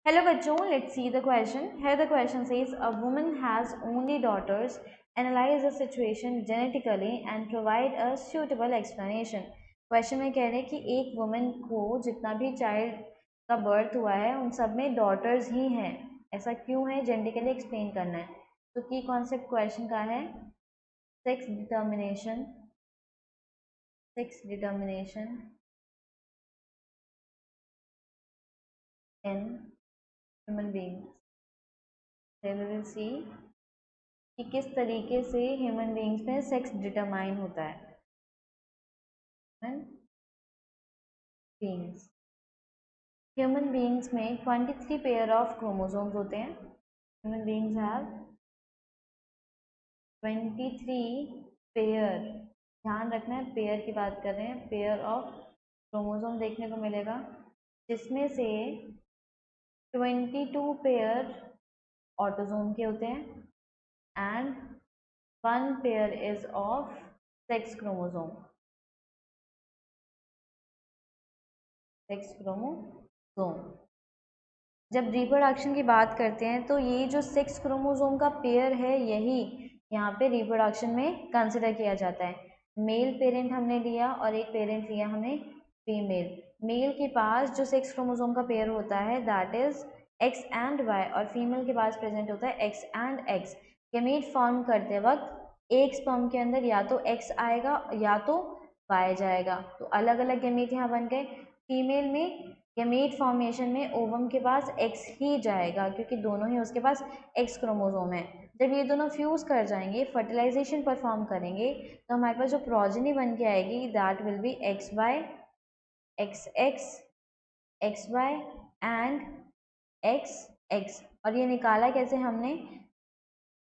Hello बच्चों, let's see the question. Here the question says a woman has only daughters. Analyze the situation genetically and provide a suitable explanation. Question में कह रहे हैं कि एक woman को जितना भी चाइल्ड का बर्थ हुआ है उन सब में डॉटर्स ही हैं. ऐसा क्यों है, जेनेटिकली एक्सप्लेन करना है. तो की कॉन्सेप्ट क्वेश्चन का है sex determination in human beings. We will see कि किस तरीके से ह्यूमन बीइंग्स में सेक्स डिटरमाइन होता है. बीइंग्स ह्यूमन बीइंग्स में 23 पेयर ऑफ क्रोमोसोम्स होते हैं. Human beings have 23 pair. ध्यान रखना है, पेयर की बात कर रहे हैं. पेयर ऑफ क्रोमोसोम देखने को मिलेगा जिसमें से 22 पेयर ऑटोसोम के होते हैं and 1 pair is of sex chromosome. Sex chromosome. जब रिप्रोडक्शन की बात करते हैं तो ये जो सेक्स क्रोमोसोम का पेयर है यही यहाँ पे रिप्रोडक्शन में कंसिडर किया जाता है. मेल पेरेंट हमने लिया और एक पेरेंट लिया हमने फीमेल. मेल के पास जो सेक्स क्रोमोसोम का पेयर होता है that is X and Y और फीमेल के पास प्रेजेंट होता है X and X. Gamete form करते वक्त एक स्पर्म के अंदर या तो एक्स आएगा या तो वाई जाएगा. तो अलग अलग गैमीट यहाँ बन गए. फीमेल में गैमीट फॉर्मेशन में ओवम के पास एक्स ही जाएगा क्योंकि दोनों ही उसके पास एक्स क्रोमोसोम है. जब ये दोनों फ्यूज कर जाएंगे, फर्टिलाइजेशन परफॉर्म करेंगे तो हमारे पास जो प्रोजेनी बन के आएगी that will be X Y, X X, X Y and X X. और ये निकाला कैसे हमने,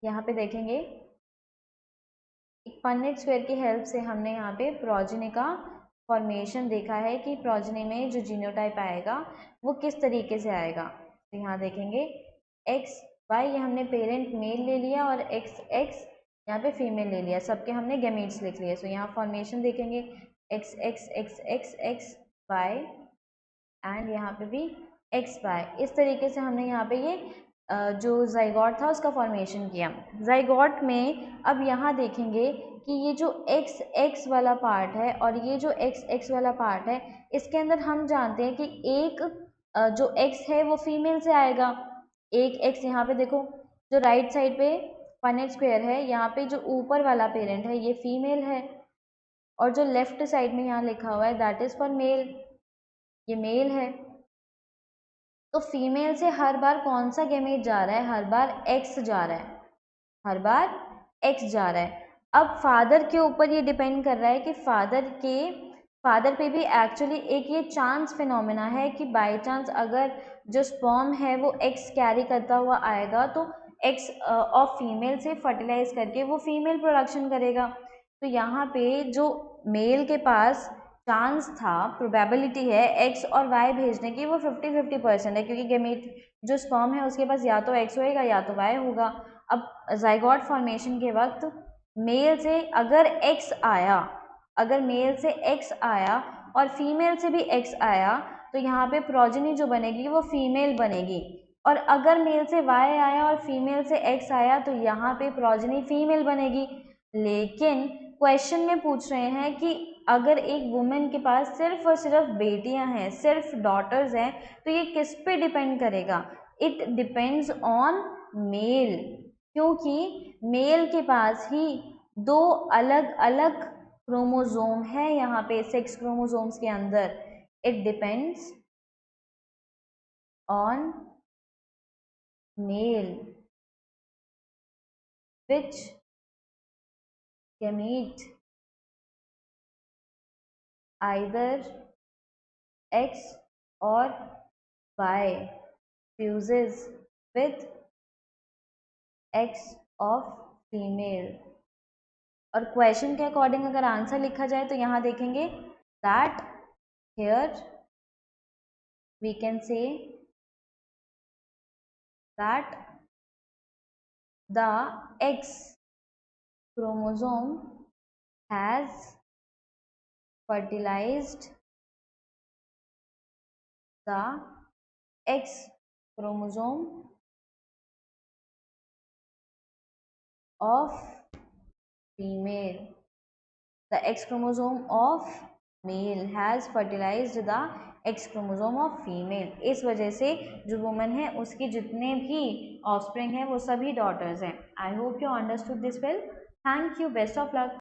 यहाँ पे देखेंगे एक पन्नेट स्क्वायर की हेल्प से हमने यहाँ पे प्रोजेनी का फॉर्मेशन देखा है कि प्रोजेनी में जो जीनोटाइप आएगा वो किस तरीके से आएगा. तो यहाँ देखेंगे एक्स वाई ये हमने पेरेंट मेल ले लिया और एक्स एक्स यहाँ पे फीमेल ले लिया. सबके हमने गैमीट्स लिख लिए. सो यहाँ फॉर्मेशन देखेंगे X X X X X Y and यहाँ पे भी एक्स वाई. इस तरीके से हमने यहाँ पे ये जो जाइगोट था उसका फॉर्मेशन किया. जाइगोट में अब यहाँ देखेंगे कि ये जो एक्स एक्स वाला पार्ट है और ये जो एक्स एक्स वाला पार्ट है इसके अंदर हम जानते हैं कि एक जो एक्स है वो फीमेल से आएगा. एक एक्स यहाँ पे देखो जो राइट साइड पे पनेट स्क्वायर है यहाँ पे जो ऊपर वाला पेरेंट है ये फीमेल है और जो लेफ्ट साइड में यहाँ लिखा हुआ है दैट इज फॉर मेल, ये मेल है. तो फीमेल से हर बार कौन सा गैमेट जा रहा है, हर बार एक्स जा रहा है, हर बार एक्स जा रहा है. अब फादर के ऊपर ये डिपेंड कर रहा है कि फादर पे भी एक्चुअली एक ये चांस फिनोमेना है कि बाय चांस अगर जो स्पर्म है वो एक्स कैरी करता हुआ आएगा तो एक्स ऑफ फीमेल से फर्टिलाइज करके वो फीमेल प्रोडक्शन करेगा. तो यहाँ पे जो मेल के पास चांस था, प्रोबेबिलिटी है एक्स और वाई भेजने की वो 50-50% है क्योंकि गैमेट जो स्पर्म है उसके पास या तो एक्स होएगा या तो वाई होगा. अब जाइगोट फॉर्मेशन के वक्त मेल से अगर मेल से एक्स आया और फीमेल से भी एक्स आया तो यहाँ पे प्रोजेनी जो बनेगी वो फीमेल बनेगी. और अगर मेल से वाई आया और फीमेल से एक्स आया तो यहाँ पे प्रोजेनी फीमेल बनेगी. लेकिन क्वेश्चन में पूछ रहे हैं कि अगर एक वुमेन के पास सिर्फ और सिर्फ बेटियां हैं, सिर्फ डॉटर्स हैं, तो ये किस पे डिपेंड करेगा. इट डिपेंड्स ऑन मेल क्योंकि मेल के पास ही दो अलग अलग क्रोमोसोम है यहाँ पे सेक्स क्रोमोसोम्स के अंदर. It depends on male which gamete either X or Y fuses with X of female. और क्वेश्चन के अकॉर्डिंग अगर आंसर लिखा जाए तो यहाँ देखेंगे that here we can say that the X chromosome has fertilized the X chromosome of female. The X chromosome of male has fertilized the X chromosome of female. इस वजह से जो वुमन है उसकी जितने भी ऑफस्प्रिंग है वो सभी डॉटर्स हैं. I hope you understood this well. Thank you. Best of luck.